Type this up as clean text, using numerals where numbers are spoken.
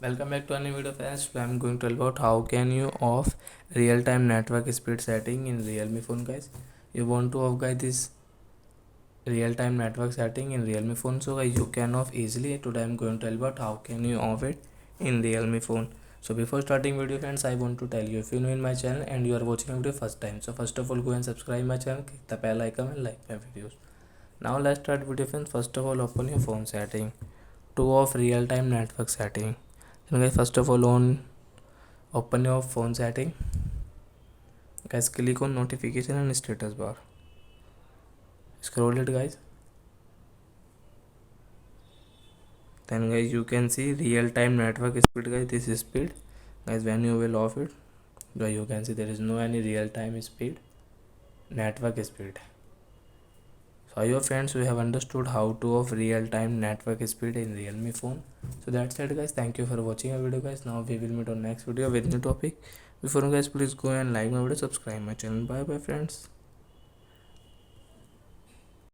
Welcome back to a new video friends. Today I'm going to tell about how can you off real-time network speed setting in Realme phone guys. You want to off guys this real-time network setting in Realme phone, so guys you can off easily. Today I'm going to tell about how can you off it in Realme phone. So before starting video friends, I want to tell you, if you new in my channel and you are watching a video first time, so first of all go and subscribe my channel, click the bell icon and like my videos. Now let's start video friends. First of all, open your phone setting to off real-time network setting. Then guys, first of all, open your phone setting. Guys, click on notification and status bar. Scroll it guys. Then guys, you can see real-time network speed guys. This is speed guys. When you will off it guys, you can see there is no any real-time speed network speed. So I hope friends we have understood how to off real-time network speed in Realme phone. So that's it guys. Thank you for watching our video guys. Now we will meet on next video with new topic. Before guys, please go and like my video, subscribe my channel. Bye bye friends.